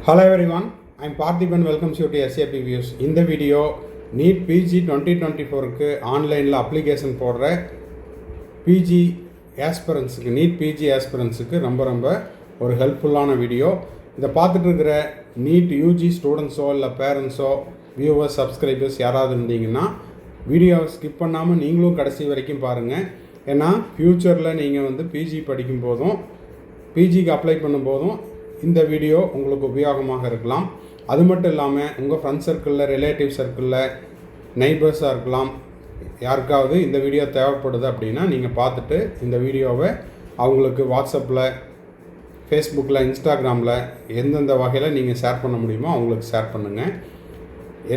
Hello everyone, I am Parthiban. Welcome you to SAP Views. இந்த video NEET PG 2024க்கு ஆன்லைனில் application போடுற PG ஆஸ்பிரன்ஸுக்கு NEET PG ஆஸ்பிரன்ஸுக்கு ரொம்ப ஒரு ஹெல்ப்ஃபுல்லான video. இதை பார்த்துட்டு இருக்கிற நீட் யூஜி ஸ்டூடெண்ட்ஸோ இல்லை பேரண்ட்ஸோ வியூவர்ஸ் சப்ஸ்கிரைபர்ஸ் யாராவது இருந்தீங்கன்னா வீடியோவை ஸ்கிப் பண்ணாமல் நீங்களும் கடைசி வரைக்கும் பாருங்கள். ஏன்னா ஃப்யூச்சரில் நீங்கள் பிஜி படிக்கும் போதும் பிஜிக்கு அப்ளை பண்ணும்போதும் இந்த வீடியோ உங்களுக்கு உபயோகமாக இருக்கலாம். அது மட்டும் இல்லாமல் உங்கள் ஃப்ரெண்ட்ஸ் சர்க்கிளில், ரிலேட்டிவ் சர்க்கிளில், நெய்பர்ஸாக இருக்கலாம், யாருக்காவது இந்த வீடியோ தேவைப்படுது அப்படின்னா நீங்கள் பார்த்துட்டு இந்த வீடியோவை அவங்களுக்கு வாட்ஸ்அப்பில், ஃபேஸ்புக்கில், இன்ஸ்டாகிராமில் எந்தெந்த வகையில் நீங்கள் ஷேர் பண்ண முடியுமோ அவங்களுக்கு ஷேர் பண்ணுங்கள்.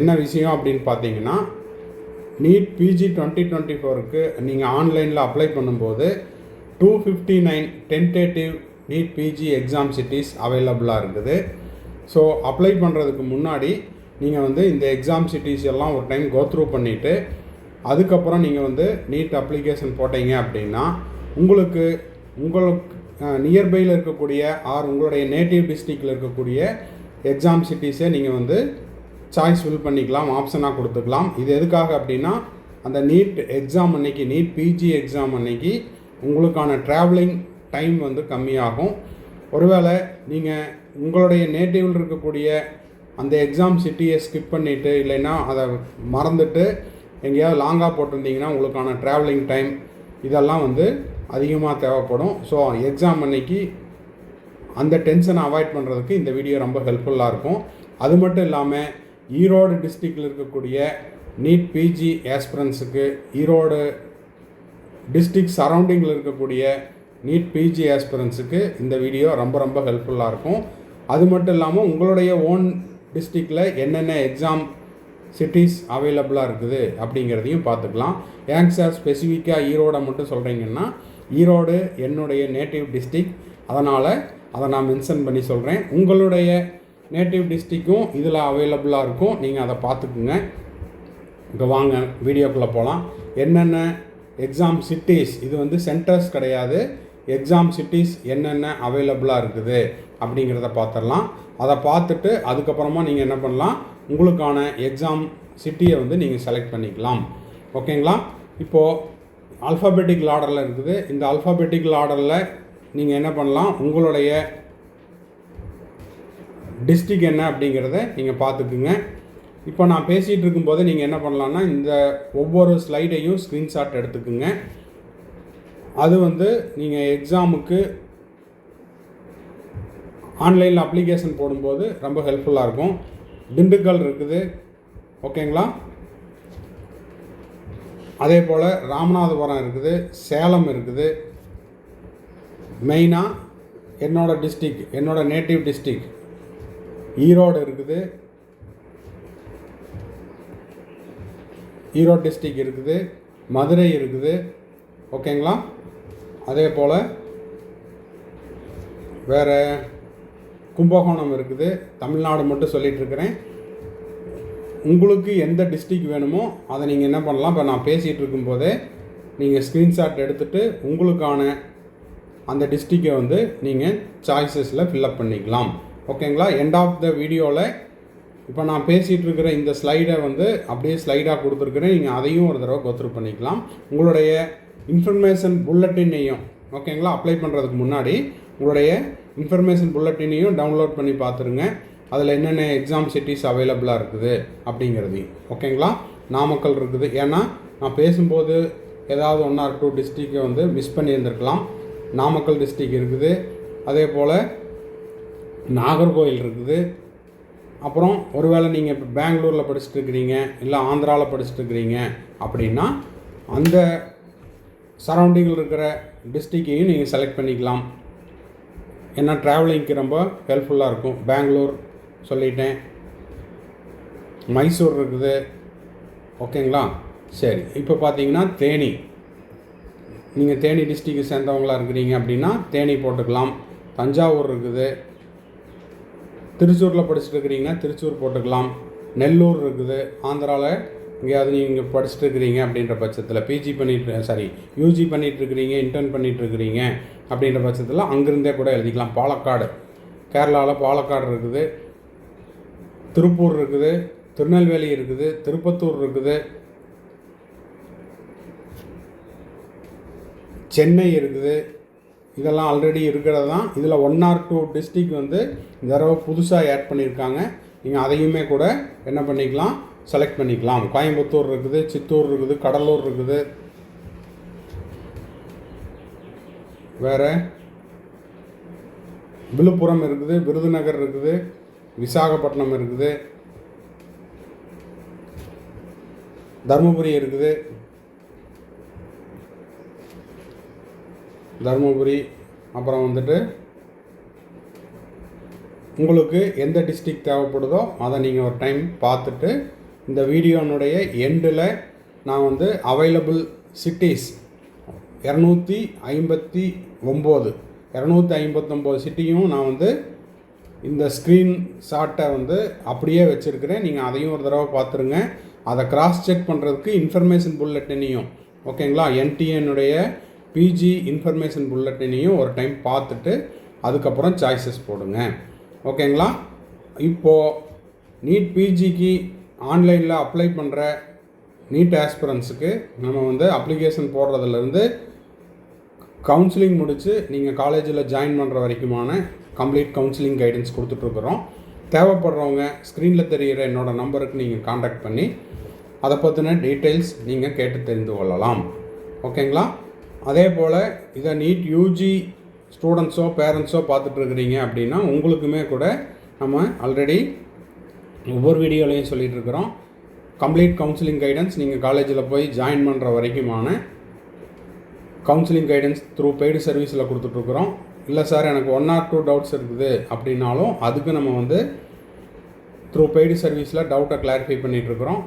என்ன விஷயம் அப்படின்னு பார்த்தீங்கன்னா, நீட் பிஜி 2024க்கு நீங்கள் ஆன்லைனில் அப்ளை பண்ணும்போது 259 tentative NEET PG exam cities அவைலபிளாக இருக்குது. ஸோ அப்ளை பண்ணுறதுக்கு முன்னாடி நீங்கள் இந்த எக்ஸாம் சிட்டிஸ் எல்லாம் ஒரு டைம் கோத்ரூ பண்ணிவிட்டு அதுக்கப்புறம் நீங்கள் நீட் அப்ளிகேஷன் போட்டீங்க அப்படின்னா உங்களுக்கு நியர்பையில் இருக்கக்கூடிய உங்களுடைய நேட்டிவ் டிஸ்ட்ரிக்டில் இருக்கக்கூடிய எக்ஸாம் சிட்டிஸை நீங்கள் சாய்ஸ் ஃபில் பண்ணிக்கலாம், ஆப்ஷனாக கொடுத்துக்கலாம். இது எதுக்காக அப்படின்னா, அந்த நீட் எக்ஸாம் அன்னைக்கு, நீட் பிஜி எக்ஸாம் அன்னைக்கு உங்களுக்கான ட்ராவலிங் டைம் கம்மியாகும். ஒருவேளை நீங்கள் உங்களுடைய நேட்டிவில் இருக்கக்கூடிய அந்த எக்ஸாம் சிட்டியை ஸ்கிப் பண்ணிவிட்டு இல்லைன்னா அதை மறந்துட்டு எங்கேயாவது லாங்காக போட்டிருந்தீங்கன்னா உங்களுக்கான ட்ராவலிங் டைம் இதெல்லாம் அதிகமாக தேவைப்படும். ஸோ எக்ஸாம் அன்னைக்கு அந்த டென்ஷனை அவாய்ட் பண்ணுறதுக்கு இந்த வீடியோ ரொம்ப ஹெல்ப்ஃபுல்லாக இருக்கும். அது மட்டும் இல்லாமல் ஈரோடு டிஸ்ட்ரிக்டில் இருக்கக்கூடிய நீட் பிஜி ஆஸ்பிரன்ஸுக்கு, ஈரோடு டிஸ்ட்ரிக்ட் சரௌண்டிங்கில் இருக்கக்கூடிய நீட் பிஜி ஆஸ்பிரன்ஸுக்கு இந்த வீடியோ ரொம்ப ஹெல்ப்ஃபுல்லாக இருக்கும். அது மட்டும் இல்லாமல் உங்களுடைய ஓன் டிஸ்ட்ரிக்டில் என்னென்ன எக்ஸாம் சிட்டிஸ் அவைலபிளாக இருக்குது அப்படிங்கிறதையும் பார்த்துக்கலாம். ஏங்க சார் ஸ்பெசிஃபிக்காக ஈரோடை மட்டும் சொல்கிறீங்கன்னா, ஈரோடு என்னுடைய நேட்டிவ் டிஸ்ட்ரிக்ட், அதனால் அதை நான் மென்ஷன் பண்ணி சொல்கிறேன். உங்களுடைய நேட்டிவ் டிஸ்ட்ரிக்கும் இதில் அவைலபிளாக இருக்கும், நீங்கள் அதை பார்த்துக்குங்க. இப்போ வாங்க வீடியோக்குள்ளே போகலாம். என்னென்ன எக்ஸாம் சிட்டிஸ், இது சென்டர்ஸ் கிடையாது, எக்ஸாம் சிட்டிஸ் என்னென்ன அவைலபிளாக இருக்குது அப்படிங்கிறத பார்த்துடலாம். அதை பார்த்துட்டு அதுக்கப்புறமா நீங்கள் என்ன பண்ணலாம், உங்களுக்கான எக்ஸாம் சிட்டியை நீங்கள் செலக்ட் பண்ணிக்கலாம். ஓகேங்களா? இப்போது ஆல்ஃபாபெட்டிக்கல் ஆர்டரில் இருக்குது. இந்த ஆல்ஃபாபெட்டிக்கல் ஆர்டரில் நீங்கள் என்ன பண்ணலாம், உங்களுடைய டிஸ்ட்ரிக்ட் என்ன அப்படிங்கிறத நீங்கள் பார்த்துக்குங்க. இப்போ நான் பேசிகிட்டு இருக்கும்போது நீங்கள் என்ன பண்ணலான்னா, இந்த ஒவ்வொரு ஸ்லைடையும் ஸ்க்ரீன்ஷாட் எடுத்துக்குங்க. அது நீங்கள் எக்ஸாமுக்கு ஆன்லைனில் அப்ளிகேஷன் போடும்போது ரொம்ப ஹெல்ப்ஃபுல்லாக இருக்கும். திண்டுக்கல் இருக்குது, ஓகேங்களா? அதே போல் ராமநாதபுரம் இருக்குது, சேலம் இருக்குது. மெயினாக என்னோடய டிஸ்ட்ரிக், என்னோடய நேட்டிவ் டிஸ்ட்ரிக் ஈரோடு இருக்குது, ஈரோடு டிஸ்ட்ரிக் இருக்குது, மதுரை இருக்குது, ஓகேங்களா? அதே போல் வேறு கும்பகோணம் இருக்குது. தமிழ்நாடு மட்டும் சொல்லிகிட்ருக்கிறேன். உங்களுக்கு எந்த டிஸ்ட்ரிக் வேணுமோ அதை நீங்கள் என்ன பண்ணலாம், இப்போ நான் பேசிகிட்டு இருக்கும்போதே நீங்கள் ஸ்க்ரீன்ஷாட் எடுத்துகிட்டு உங்களுக்கான அந்த டிஸ்ட்ரிக்கை நீங்கள் சாய்ஸஸில் ஃபில்லப் பண்ணிக்கலாம். ஓகேங்களா? எண்ட் ஆஃப் த வீடியோவில் இப்போ நான் பேசிகிட்டு இருக்கிற இந்த ஸ்லைடை அப்படியே ஸ்லைடாக கொடுத்துருக்குறேன். நீங்கள் அதையும் ஒரு தடவை கோத்ரூ பண்ணிக்கலாம். உங்களுடைய இன்ஃபர்மேஷன் புல்லட்டினையும், ஓகேங்களா, அப்ளை பண்ணுறதுக்கு முன்னாடி உங்களுடைய இன்ஃபர்மேஷன் புல்லட்டினையும் டவுன்லோட் பண்ணி பார்த்துருங்க. அதில் என்னென்ன எக்ஸாம் சிட்டிஸ் அவைலபிளாக இருக்குது அப்படிங்கிறதையும். ஓகேங்களா? நாமக்கல் இருக்குது. ஏன்னா நான் பேசும்போது ஏதாவது 1 or 2 டிஸ்ட்ரிக்டை மிஸ் பண்ணியிருந்திருக்கலாம். நாமக்கல் டிஸ்ட்ரிக் இருக்குது. அதே போல் நாகர்கோவில் இருக்குது. அப்புறம் ஒருவேளை நீங்கள் இப்போ பெங்களூரில் படிச்சுட்டு இருக்கிறீங்க, இல்லை ஆந்திராவில் படிச்சுட்டு இருக்கிறீங்க அப்படின்னா அந்த சரௌண்டிங்கில் இருக்கிற டிஸ்ட்ரிக்கையும் நீங்கள் செலக்ட் பண்ணிக்கலாம். ஏன்னா ட்ராவலிங்க்கு ரொம்ப ஹெல்ப்ஃபுல்லாக இருக்கும். பெங்களூர் சொல்லிட்டேன், மைசூர் இருக்குது, ஓகேங்களா? சரி, இப்போ பார்த்தீங்கன்னா தேனி, நீங்கள் தேனி டிஸ்ட்ரிக்டை சேர்ந்தவங்களாக இருக்கிறீங்க அப்படின்னா தேனி போட்டுக்கலாம். தஞ்சாவூர் இருக்குது. திருச்சூரில் படிச்சுட்டு இருக்கிறீங்கன்னா திருச்சூர் போட்டுக்கலாம். நெல்லூர் இருக்குது. ஆந்திராவில் எங்கேயாவது நீங்கள் படிச்சுட்டு இருக்கிறீங்க அப்படின்ற பட்சத்தில், யூஜி பண்ணிகிட்ருக்கிறீங்க, இன்டர்ன் பண்ணிகிட்ருக்கிறீங்க அப்படின்ற பட்சத்தில் அங்கேருந்தே கூட எழுதிக்கலாம். பாலக்காடு, கேரளாவில் பாலக்காடு இருக்குது. திருப்பூர் இருக்குது, திருநெல்வேலி இருக்குது, திருப்பத்தூர் இருக்குது, சென்னை இருக்குது. இதெல்லாம் ஆல்ரெடி இருக்கிறது தான். இதில் 1 or 2 டிஸ்ட்ரிக் வந்து இந்த தடவை புதுசாக ஆட் பண்ணியிருக்காங்க. நீங்கள் அதையுமே கூட என்ன பண்ணிக்கலாம், செலக்ட் பண்ணிக்கலாம். கோயம்புத்தூர் இருக்குது, சித்தூர் இருக்குது, கடலூர் இருக்குது, வேறு விழுப்புரம் இருக்குது, விருதுநகர் இருக்குது, விசாகப்பட்டினம் இருக்குது, தருமபுரி இருக்குது, தருமபுரி. அப்புறம் வந்துட்டு உங்களுக்கு எந்த டிஸ்ட்ரிக்ட் தேவைப்படுதோ அதை நீங்கள் ஒரு டைம் பார்த்துட்டு இந்த வீடியோனுடைய எண்டில் நான் வந்து அவைலபிள் சிட்டிஸ் 259 சிட்டியும் நான் வந்து இந்த ஸ்க்ரீன் ஷாட்டை வந்து அப்படியே வச்சுருக்கிறேன். நீங்கள் அதையும் ஒரு தடவை பார்த்துருங்க. அதை கிராஸ் செக் பண்ணுறதுக்கு இன்ஃபர்மேஷன் புல்லட்டினையும், ஓகேங்களா, என்டிஏனுடைய பிஜி இன்ஃபர்மேஷன் புல்லட்டினையும் ஒரு டைம் பார்த்துட்டு அதுக்கப்புறம் சாய்ஸஸ் போடுங்க, ஓகேங்களா. இப்போது நீட் பிஜிக்கு ஆன்லைனில் அப்ளை பண்ணுற நீட் ஆஸ்பிரன்ஸுக்கு நம்ம வந்து அப்ளிகேஷன் போடுறதுலேருந்து கவுன்சிலிங் முடித்து நீங்கள் காலேஜில் ஜாயின் பண்ணுற வரைக்குமான கம்ப்ளீட் கவுன்சிலிங் கைடன்ஸ் கொடுத்துட்ருக்குறோம். தேவைப்படுறவங்க ஸ்க்ரீனில் தெரிகிற என்னோடய நம்பருக்கு நீங்கள் காண்டாக்ட் பண்ணி அதை பற்றின டீட்டெயில்ஸ் நீங்கள் கேட்டு தெரிந்து கொள்ளலாம், ஓகேங்களா. அதே போல் இதை நீட் யூஜி ஸ்டூடெண்ட்ஸோ பேரண்ட்ஸோ பார்த்துட்ருக்குறீங்க அப்படின்னா உங்களுக்குமே கூட நம்ம ஆல்ரெடி ஒவ்வொரு வீடியோலையும் சொல்லிகிட்ருக்குறோம். கம்ப்ளீட் கவுன்சிலிங் கைடன்ஸ் நீங்கள் காலேஜில் போய் ஜாயின் பண்ணுற வரைக்குமான கவுன்சிலிங் கைடன்ஸ் த்ரூ பெய்டு சர்வீஸில் கொடுத்துட்ருக்குறோம். இல்லை சார் எனக்கு 1 or 2 டவுட்ஸ் இருக்குது அப்படின்னாலும் அதுக்கு நம்ம வந்து த்ரூ பெய்டு சர்வீஸில் டவுட்டை கிளாரிஃபை பண்ணிகிட்ருக்குறோம்.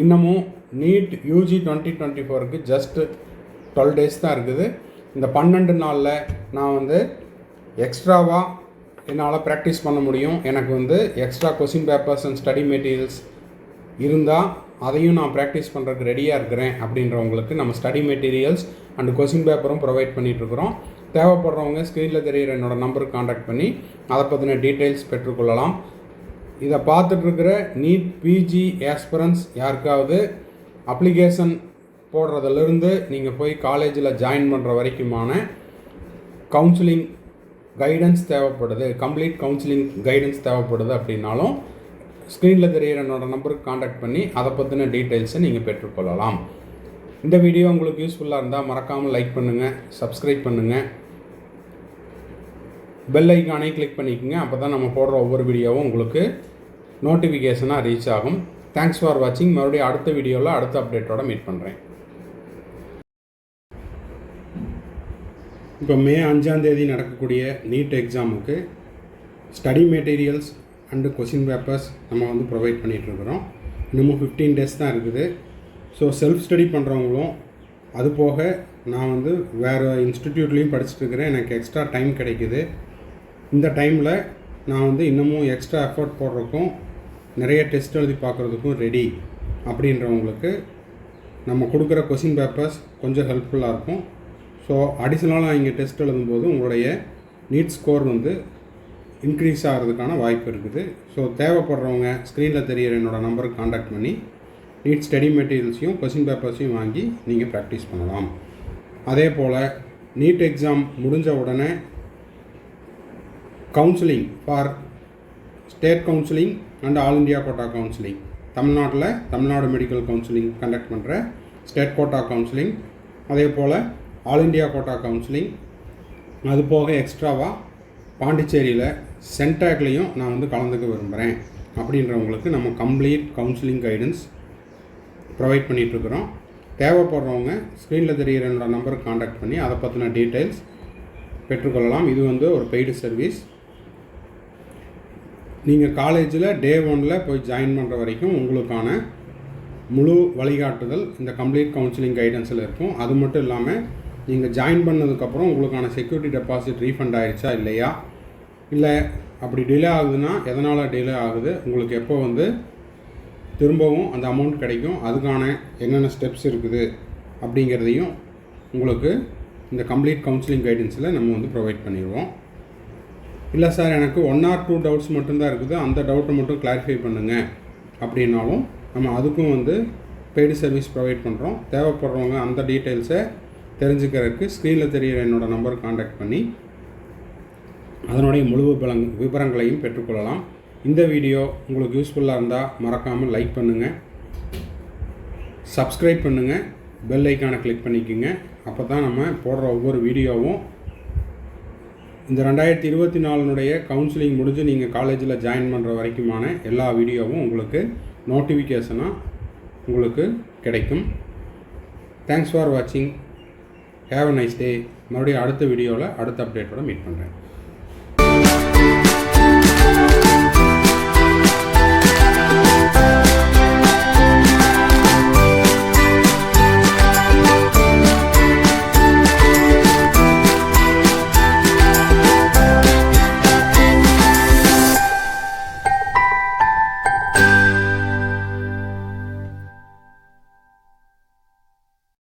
இன்னமும் நீட் யூஜி 2024க்கு ஜஸ்ட் 12 days தான் இருக்குது. இந்த 12 நாளில் நான் வந்து எக்ஸ்ட்ராவாக என்னால் ப்ராக்டிஸ் பண்ண முடியும். எனக்கு வந்து extra question papers and study materials இருந்தால் அதையும் நான் ப்ராக்டிஸ் பண்ணுறதுக்கு ரெடியாக இருக்கிறேன் அப்படின்றவங்களுக்கு நம்ம ஸ்டடி மெட்டீரியல்ஸ் அண்ட் கொஸ்டின் பேப்பரும் ப்ரொவைட் பண்ணிகிட்ருக்குறோம். தேவைப்படுறவங்க ஸ்க்ரீனில் தெரிகிற என்னோடய நம்பருக்கு காண்டாக்ட் பண்ணி அதை பற்றின டீட்டெயில்ஸ் பெற்றுக்கொள்ளலாம். இதை பார்த்துட்ருக்கிற நீட் பிஜி ஆஸ்பிரன்ஸ் யாருக்காவது அப்ளிகேஷன் போடுறதுலேருந்து நீங்கள் போய் காலேஜில் ஜாயின் பண்ணுற வரைக்குமான கவுன்சிலிங் கைடன்ஸ் தேவைப்படுது, கம்ப்ளீட் கவுன்சிலிங் கைடன்ஸ் தேவைப்படுது அப்படின்னாலும் ஸ்க்ரீனில் தெரிகிற என்னோடய நம்பருக்கு காண்டாக்ட் பண்ணி அதை பற்றின டீட்டெயில்ஸை நீங்கள் பெற்றுக்கொள்ளலாம். இந்த வீடியோ உங்களுக்கு யூஸ்ஃபுல்லாக இருந்தால் மறக்காமல் லைக் பண்ணுங்கள், சப்ஸ்கிரைப் பண்ணுங்கள், பெல் ஐக்கானை கிளிக் பண்ணிக்கோங்க. அப்போ தான் நம்ம போடுற ஒவ்வொரு வீடியோவும் உங்களுக்கு நோட்டிஃபிகேஷனாக ரீச் ஆகும். தேங்க்ஸ் ஃபார் வாட்சிங். மறுபடியும் அடுத்த வீடியோவில் அடுத்த அப்டேட்டோட மீட் பண்ணுறேன். இப்போ மே 5 நடக்கக்கூடிய நீட் எக்ஸாமுக்கு study materials and question papers நம்ம வந்து ப்ரொவைட் பண்ணிகிட்ருக்குறோம். இன்னமும் 15 days தான் இருக்குது. ஸோ செல்ஃப் ஸ்டடி பண்ணுறவங்களும் அது போக நான் வந்து வேறு இன்ஸ்டிடியூட்லேயும் படிச்சுட்ருக்கிறேன், எனக்கு எக்ஸ்ட்ரா டைம் கிடைக்குது. இந்த டைமில் நான் வந்து இன்னமும் எக்ஸ்ட்ரா எஃபர்ட் போடுறதுக்கும் நிறைய டெஸ்ட் எழுதி பார்க்குறதுக்கும் ரெடி அப்படின்றவங்களுக்கு நம்ம கொடுக்குற கொஸ்டின் பேப்பர்ஸ் கொஞ்சம் ஹெல்ப்ஃபுல்லாக இருக்கும். ஸோ அடிஷ்னலாக இங்கே டெஸ்ட் எழுதும்போது உங்களுடைய நீட் ஸ்கோர் வந்து இன்க்ரீஸ் ஆகிறதுக்கான வாய்ப்பு இருக்குது. ஸோ தேவைப்படுறவங்க ஸ்க்ரீனில் தெரிகிற என்னோடய நம்பருக்கு காண்டாக்ட் பண்ணி நீட் ஸ்டடி மெட்டீரியல்ஸையும் கொஸ்டின் பேப்பர்ஸையும் வாங்கி நீங்கள் ப்ராக்டிஸ் பண்ணலாம். அதே போல் நீட் எக்ஸாம் முடிஞ்ச உடனே counselling for state counselling and all India quota counselling, தமிழ்நாட்டில் தமிழ்நாடு மெடிக்கல் கவுன்சிலிங் கண்டக்ட் பண்ணுற ஸ்டேட் கோட்டா கவுன்சிலிங், அதே போல் ஆல் இண்டியா கோட்டா கவுன்சிலிங், அது போக எக்ஸ்ட்ராவாக பாண்டிச்சேரியில் சென்டாக்லேயும் நான் வந்து கலந்துக்க விரும்புகிறேன் அப்படின்றவங்களுக்கு நம்ம கம்ப்ளீட் கவுன்சிலிங் கைடன்ஸ் ப்ரொவைட் பண்ணிகிட்ருக்குறோம். தேவைப்படுறவங்க ஸ்க்ரீனில் தெரிகிற என்னோடய நம்பருக்கு காண்டாக்ட் பண்ணி அதை பற்றின டீட்டெயில்ஸ் பெற்றுக்கொள்ளலாம். இது வந்து ஒரு பெய்டு சர்வீஸ். நீங்கள் காலேஜில் டே 1 போய் ஜாயின் பண்ணுற வரைக்கும் உங்களுக்கான முழு வழிகாட்டுதல் இந்த கம்ப்ளீட் கவுன்சிலிங் கைடன்ஸில் இருக்கும். அது மட்டும் இல்லாமல் நீங்கள் ஜாயின் பண்ணதுக்கப்புறம் உங்களுக்கான செக்யூரிட்டி டெபாசிட் ரீஃபண்ட் ஆகிடுச்சா இல்லையா, இல்லை அப்படி டிலே ஆகுதுன்னா எதனால் டிலே ஆகுது, உங்களுக்கு எப்போ வந்து திரும்பவும் அந்த அமௌண்ட் கிடைக்கும், அதுக்கான என்னென்ன ஸ்டெப்ஸ் இருக்குது அப்படிங்கிறதையும் உங்களுக்கு இந்த கம்ப்ளீட் கவுன்சிலிங் கைடன்ஸில் நம்ம வந்து ப்ரொவைட் பண்ணிடுவோம். இல்லை சார் எனக்கு 1 or 2 டவுட்ஸ் மட்டும்தான் இருக்குது, அந்த டவுட்டை மட்டும் கிளாரிஃபை பண்ணுங்கள் அப்படின்னாலும் நம்ம அதுக்கும் வந்து பெய்டு சர்வீஸ் ப்ரொவைட் பண்ணுறோம். தேவைப்படுறவங்க அந்த டீட்டெயில்ஸை தெரிஞ்சுக்கிறதுக்கு ஸ்க்ரீனில் தெரிகிற என்னோடய நம்பர் காண்டாக்ட் பண்ணி அதனுடைய முழு விவரங்களையும் பெற்றுக்கொள்ளலாம். இந்த வீடியோ உங்களுக்கு யூஸ்ஃபுல்லாக இருந்தால் மறக்காமல் லைக் பண்ணுங்கள், சப்ஸ்கிரைப் பண்ணுங்கள், பெல் ஐக்கானை கிளிக் பண்ணிக்கோங்க. அப்போ தான் நம்ம போடுற ஒவ்வொரு வீடியோவும் இந்த 2024 கவுன்சிலிங் முடிஞ்சு நீங்கள் காலேஜில் ஜாயின் பண்ணுற வரைக்குமான எல்லா வீடியோவும் உங்களுக்கு நோட்டிஃபிகேஷனாக உங்களுக்கு கிடைக்கும். தேங்க்ஸ் ஃபார் வாட்சிங். Have a nice day. மறுபடியும் அடுத்த வீடியோவில் அடுத்த அப்டேட்டோட மீட் பண்ணுறேன்.